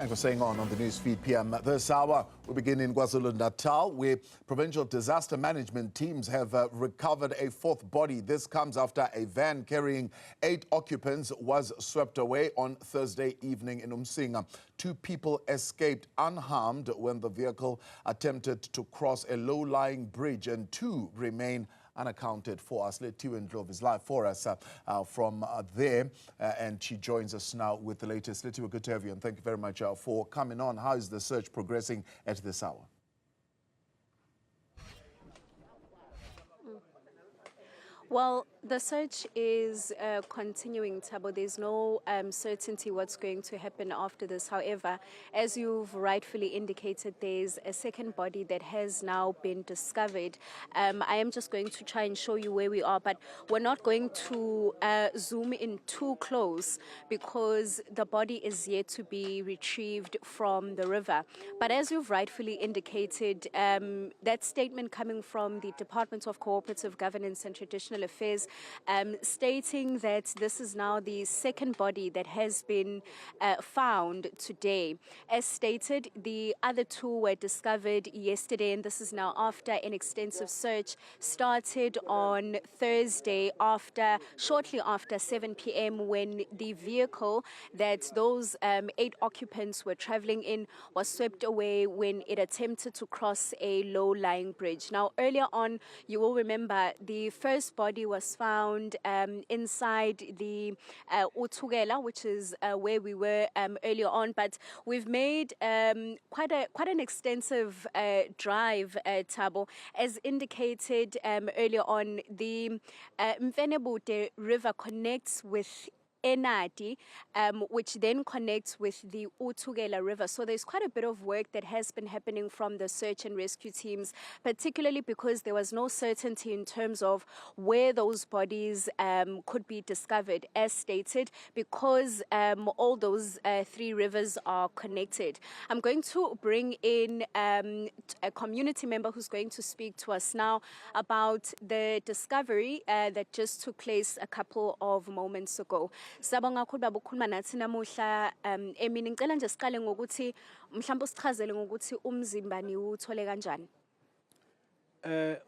And for staying on the news feed PM this hour, we begin in KwaZulu-Natal, where provincial disaster management teams have recovered a fourth body. This comes after a van carrying 8 occupants was swept away on Thursday evening in uMsinga. 2 people escaped unharmed when the vehicle attempted to cross a low-lying bridge, and 2 remain unaccounted for. Silethiwe Ndlovu is live for us from there, and she joins us now with the latest. Silethiwe, good to have you, and thank you very much for coming on. How is the search progressing at this hour? Well, the search is continuing, Thabo. There's no certainty what's going to happen after this. However, as you've rightfully indicated, there's a second body that has now been discovered. I am just going to try and show you where we are, but we're not going to zoom in too close because the body is yet to be retrieved from the river. But as you've rightfully indicated, that statement coming from the Department of Cooperative Governance and Traditional Affairs, stating that this is now the second body that has been found today. As stated, the other 2 were discovered yesterday, and this is now after an extensive search started on Thursday shortly after 7 p.m. when the vehicle that those 8 occupants were traveling in was swept away when it attempted to cross a low-lying bridge. Now, earlier on, you will remember the first body was found inside the Uthugela, which is where we were earlier on. But we've made quite an extensive drive, Thabo. As indicated earlier on, the Mfenebude River connects with Enadi, which then connects with the Uthugela River. So there's quite a bit of work that has been happening from the search and rescue teams, particularly because there was no certainty in terms of where those bodies could be discovered, as stated, because all those 3 rivers are connected. I'm going to bring in a community member who's going to speak to us now about the discovery that just took place a couple of moments ago. Sabonga kakhulu babukhuluma nathi namuhla emini ngicela nje siqale ngokuthi mhlawumbe usichazele ngokuthi umzimba niwuthole kanjani.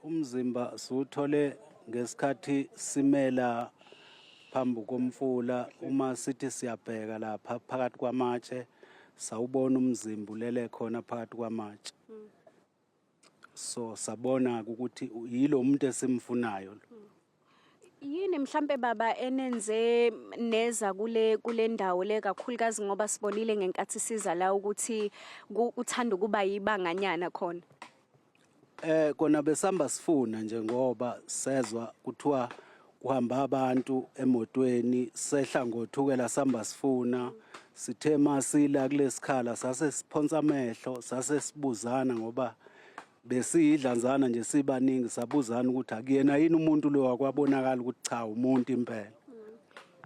Umzimba siwuthole ngesikhathi simela phambi komfula uma sithi siyabheka lapha phakathi kwamatshe sawubona umzimba ulele khona phakathi kwamatshe. So sabona ukuthi yilo umuntu esimfunayo. Yini mhlambe baba enenze neza kule ndawo le kakhulukazi ngoba sibonile ngenkathi siza la ukuthi uthanda kuba yibanganyana khona? Kona besamba sifuna nje ngoba sezwa kuthiwa kuhamba abantu emotweni sehla ngothukela samba sifuna sithe masila kulesikhala sase siphonsa amehlo sase sibuzana ngoba besiyidlanzana nje sibaningi sabuzana ukuthi akuyena yini umuntu lo wakwabonakala ukuthi cha umuntu impela.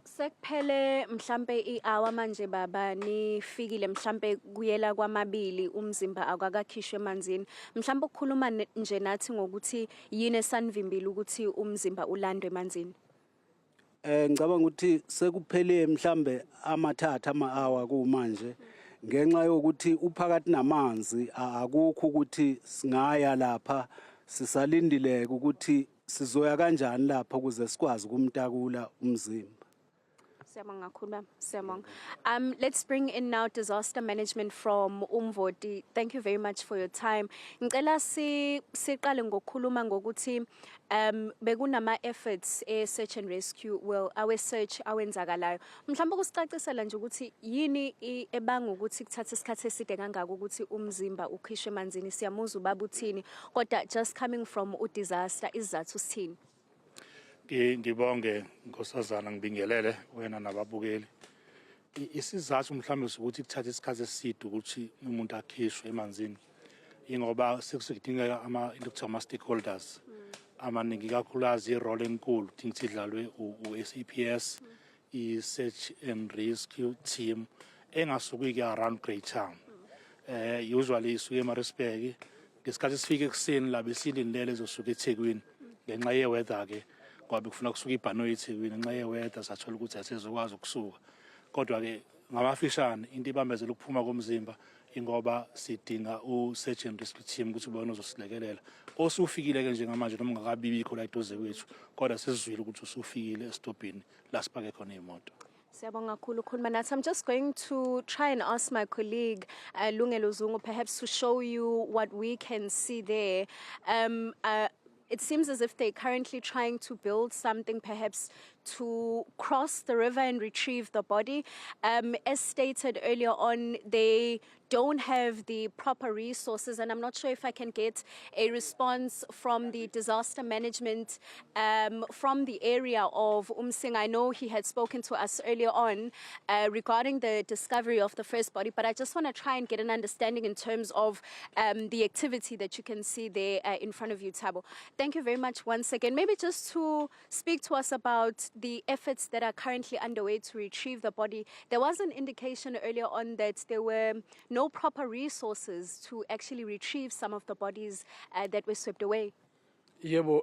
Sekuphele mhlambe i-hour manje baba nifikile mhlambe kuyela kwamabili umzimba akakakhishwe emanzini. Mhlambe ukukhuluma nje nathi ngokuthi yini esanvimbile ukuthi umzimba ulandwe emanzini. Ngicabanga ukuthi sekuphele mhlambe amathatha ama-hour kumanje. Ngenxa yokuthi uphakathi namanzi akukho ukuthi singaya lapha sisalindile ukuthi sizoya kanjani lapha ukuze sikwazi ukumtakula umzimba. Let's bring in now disaster management from Umvoti. Thank you very much for your time. Ngicela siqale ngokukhuluma ngokuthi bekunama efforts search and rescue, well our search awenzakalayo. Mhlawumbe kusicacisela nje ukuthi yini ebanga ukuthi kuthatha isikhathi eside kangaka ukuthi umzimba ukhishwe emanzini. Siyamuza ubaba uthini kodwa just coming from disaster isizathu sithini? Ngibonge nkosazana ngibingelele wena nababukeli. Isizathu mhlawumbe ukuthi kuthatha isikhathi eside ukuthi umuntu akhishwe emanzini ingoba sekudingeka into kuthiwa ama-stakeholders amaningi kakhulukazi irole enkulu ukuthi idlalwe u-SAPS, i-search and rescue team engasuki around Great Town. Usually isuke eMaritzburg ngesikhathi sifike ekuseni la besilindele ezosuka eThekwini ngenxa ye-weather ke ngoba kufuna kusuka iBhanoyi eThekwini ngenxa ye-weather sathola ukuthi asezokwazi ukusuka kodwa ke ngamafishane into ibambezela ukuphuma komzimba ingoba sidinga u-search and rescue team ukuthi ubone uzosilekelela osufikile ke njengamanje noma ungakabibikho la eduze kwethu kodwa sesizwile ukuthi usufikile esitobhini la sipake khona iy'moto. Siyabonga kakhulu ukhuluma nathi. I'm just going to try and ask my colleague Lungelo Zungu perhaps to show you what we can see there. It seems as if they're currently trying to build something perhaps to cross the river and retrieve the body. As stated earlier on, they don't have the proper resources, and I'm not sure if I can get a response from the disaster management from the area of uMsinga. I know he had spoken to us earlier on regarding the discovery of the first body, but I just want to try and get an understanding in terms of the activity that you can see there in front of you, Thabo. Thank you very much once again. Maybe just to speak to us about the efforts that are currently underway to retrieve the body. There was an indication earlier on that there were no proper resources to actually retrieve some of the bodies that were swept away. Yebo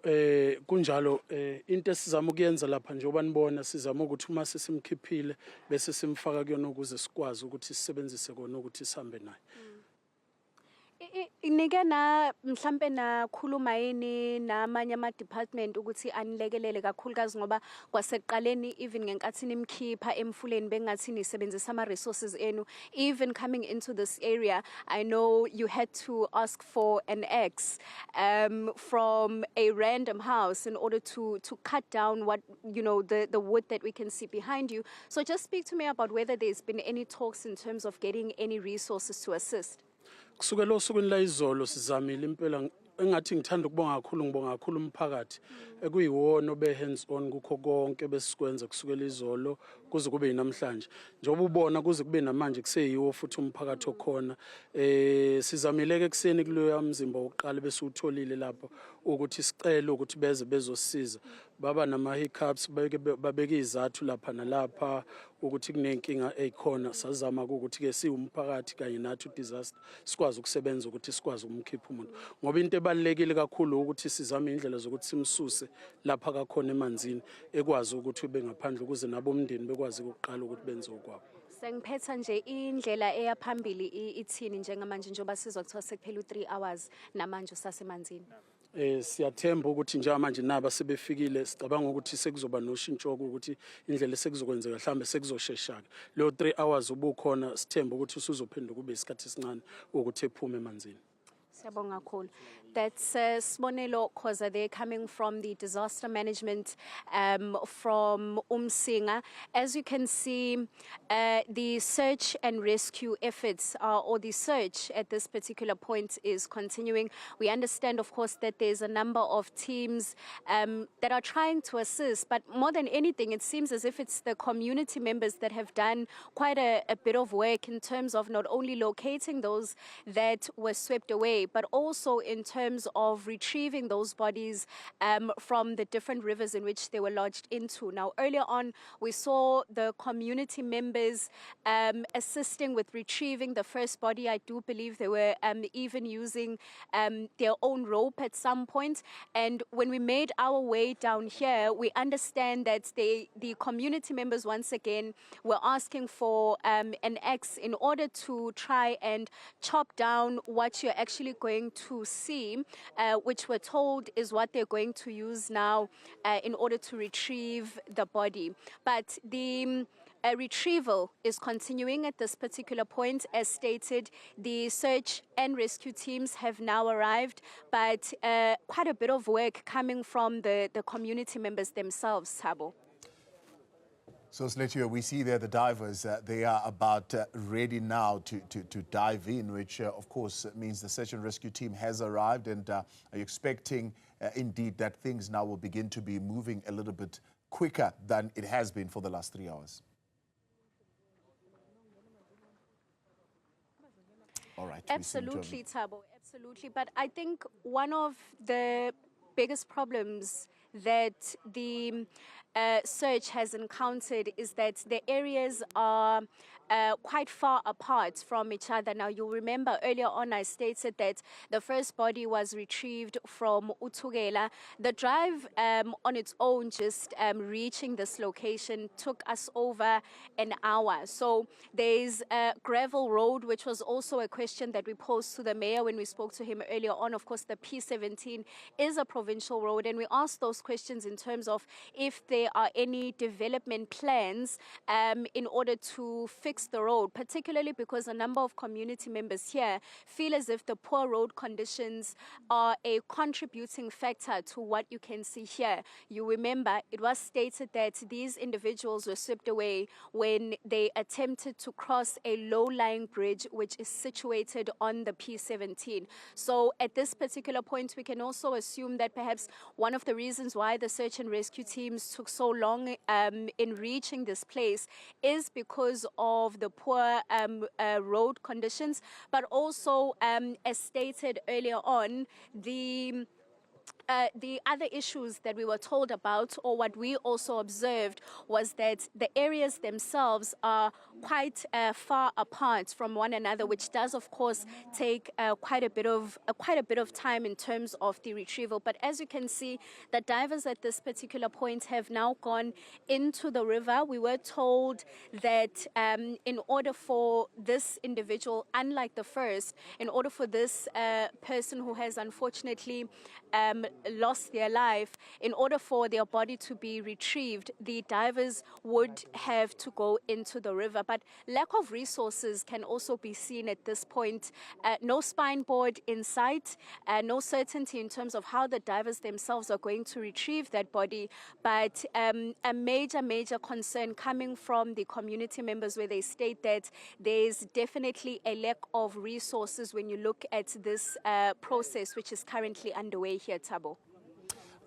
kunjalo into esizama ukuyenza lapha njengoba nibona sizama ukuthi uma sesimkhiphile bese simfaka kuyona ukuze sikwazi ukuthi sisebenzise kona ukuthi sihambe naye. Nike na mhlambe na khuluma yini namanye ama department ukuthi anilekelele kakhulukazi ngoba kwaseqaleni even ngenkathi nimkhipha emfuleni bengathi nisebenzisa ama resources enu. Even coming into this area, I know you had to ask for an axe from a random house in order to cut down what, you know, the wood that we can see behind you. So just speak to me about whether there's been any talks in terms of getting any resources to assist. Kusukela osukwini la izolo sizamile impela engathi ngithanda ukubonga kakhulu umphakathi ekuyiwona obe hands on kukho konke besikwenza kusukela izolo kuze kube namhlanje njengoba ubona kuze kube namanje kuseyiwo futhi umphakathi okhona sizamile ke kuseni kuloya mzimba oqala bese utholile lapho ukuthi sicela ukuthi beze bezosiza baba nama hiccups babeke izathu lapha nalapha ukuthi kunenkinga ezikhona sazama ukuthi ke siwumphakathi kanye nathi disaster sikwazi ukusebenza ukuthi sikwazi ukumkhipha umuntu ngoba into ebalekile kakhulu ukuthi sizame indlela zokuthi simsuse lapha kakhona emanzini ekwazi ukuthi ube ngaphandle ukuze nabo umndeni bekwazi ukuqala ukuthi benze okwabo. Sengiphetha nje indlela eyaphambili ithini njengamanje njengoba sizwa kuthiwa sekuphela u3 hours namanje usasemanzini. Siyathemba ukuthi njengamanje naba sebefikile sicabanga ukuthi sekuzoba noshintsho ukuthi indlela sekuzokwenzeka mhlambe sekuzosheshaka lo 3 hours ubukhona sithemba ukuthi usuzophenduka kube isikhathi esincane ukuthi ephume emanzini. Siyabonga kakhulu. That's Sibonelo Khoza there coming from the disaster management from uMsinga. As you can see, the search and rescue efforts or the search at this particular point is continuing. We understand, of course, that there's a number of teams that are trying to assist, but more than anything, it seems as if it's the community members that have done quite a bit of work in terms of not only locating those that were swept away, but also in terms of retrieving those bodies from the different rivers in which they were lodged into. Now, earlier on, we saw the community members assisting with retrieving the first body. I do believe they were even using their own rope at some point. And when we made our way down here, we understand that the community members once again were asking for an axe in order to try and chop down what you're actually going to see, which we're told is what they're going to use now in order to retrieve the body. But the retrieval is continuing at this particular point. As stated, the search and rescue teams have now arrived, but quite a bit of work coming from the community members themselves, Thabo. So, Silethiwe, we see there the divers, they are about ready now to dive in, which, of course, means the search and rescue team has arrived. And are you expecting, indeed, that things now will begin to be moving a little bit quicker than it has been for the last 3 hours? All right. Absolutely, Thabo, absolutely. But I think one of the biggest problems that the search has encountered is that the areas are quite far apart from each other. Now, you'll remember earlier on I stated that the first body was retrieved from uThukela. The drive on its own, just reaching this location, took us over an hour. So there's a gravel road, which was also a question that we posed to the mayor when we spoke to him earlier on. Of course, the P17 is a provincial road, and we asked those questions in terms of if there are any development plans in order to fix the road, particularly because a number of community members here feel as if the poor road conditions are a contributing factor to what you can see here. You remember it was stated that these individuals were swept away when they attempted to cross a low-lying bridge which is situated on the P17. So at this particular point, we can also assume that perhaps one of the reasons why the search and rescue teams took so long in reaching this place is because of the poor road conditions, but also, as stated earlier on, the other issues that we were told about, or what we also observed, was that the areas themselves are quite far apart from one another, which does, of course, take quite a bit of time in terms of the retrieval. But as you can see, the divers at this particular point have now gone into the river. We were told that in order for this individual, unlike the first, in order for this person who has unfortunately lost their life, in order for their body to be retrieved, the divers would have to go into the river. But lack of resources can also be seen at this point. No spine board in sight, no certainty in terms of how the divers themselves are going to retrieve that body, but a major concern coming from the community members, where they state that there's definitely a lack of resources when you look at this process which is currently underway here, Thabo.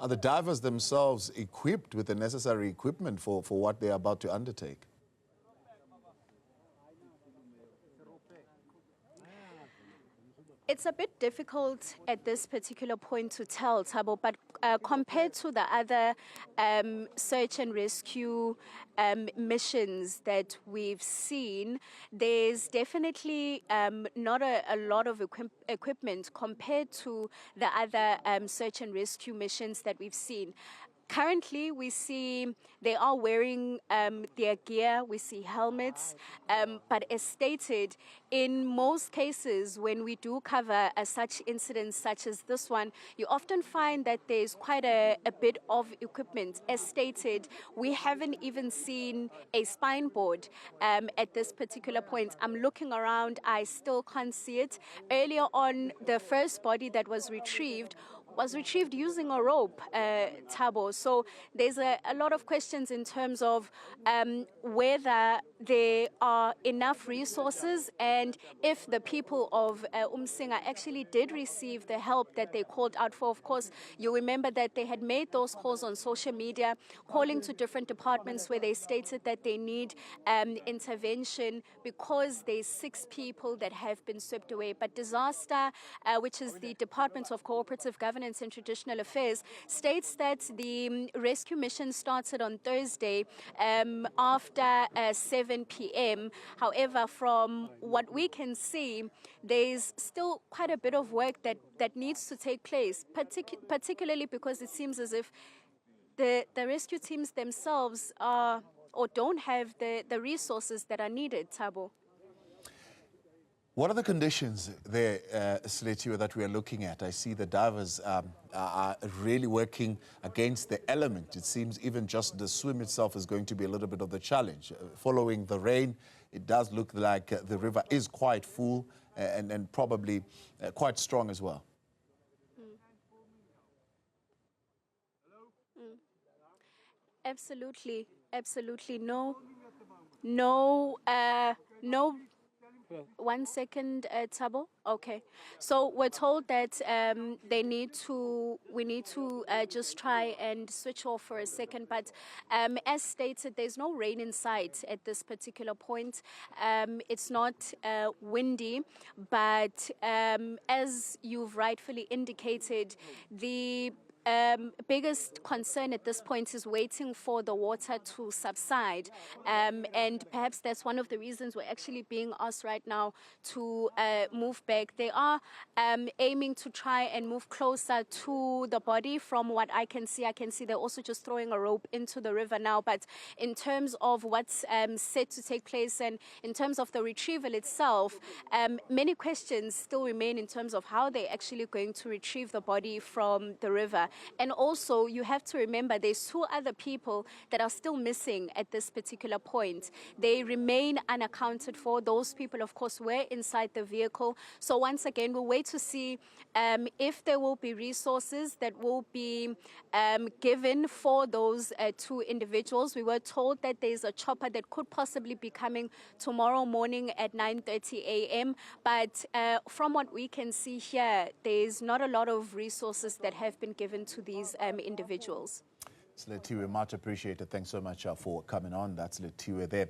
Are the divers themselves equipped with the necessary equipment for what they're about to undertake? It's a bit difficult at this particular point to tell, Thabo, but compared to the other search and rescue missions that we've seen, there's definitely not a lot of equipment compared to the other search and rescue missions that we've seen. Currently, we see they are wearing their gear, we see helmets, but as stated, in most cases, when we do cover such incidents such as this one, you often find that there's quite a bit of equipment. As stated, we haven't even seen a spine board at this particular point. I'm looking around, I still can't see it. Earlier on, the first body that was retrieved using a rope, Thabo. So there's a lot of questions in terms of whether there are enough resources and if the people of uMsinga actually did receive the help that they called out for. Of course, you remember that they had made those calls on social media, calling to different departments where they stated that they need intervention because there's 6 people that have been swept away. But Disaster, which is the Department of Cooperative Governance and Traditional Affairs, states that the rescue mission started on Thursday after 7 p.m. However, from what we can see, there's still quite a bit of work that needs to take place, particularly because it seems as if the rescue teams themselves are or don't have the resources that are needed, Thabo. What are the conditions there, Silethiwe, that we are looking at? I see the divers are really working against the element. It seems even just the swim itself is going to be a little bit of the challenge. Following the rain, it does look like the river is quite full and probably quite strong as well. Absolutely. No. 1 second, Thabo. Okay. So we're told that we need to just try and switch off for a second. But as stated, there's no rain in sight at this particular point. It's not windy, but as you've rightfully indicated, the biggest concern at this point is waiting for the water to subside. And perhaps that's one of the reasons we're actually being asked right now to move back. They are aiming to try and move closer to the body. From what I can see they're also just throwing a rope into the river now. But in terms of what's set to take place and in terms of the retrieval itself, many questions still remain in terms of how they're actually going to retrieve the body from the river. And also, you have to remember there's 2 other people that are still missing at this particular point. They remain unaccounted for. Those people, of course, were inside the vehicle. So once again, we'll wait to see if there will be resources that will be given for those 2 individuals. We were told that there's a chopper that could possibly be coming tomorrow morning at 9:30 a.m. But from what we can see here, there's not a lot of resources that have been given to these individuals. Silethiwe, much appreciated. Thanks so much for coming on. That's Silethiwe there.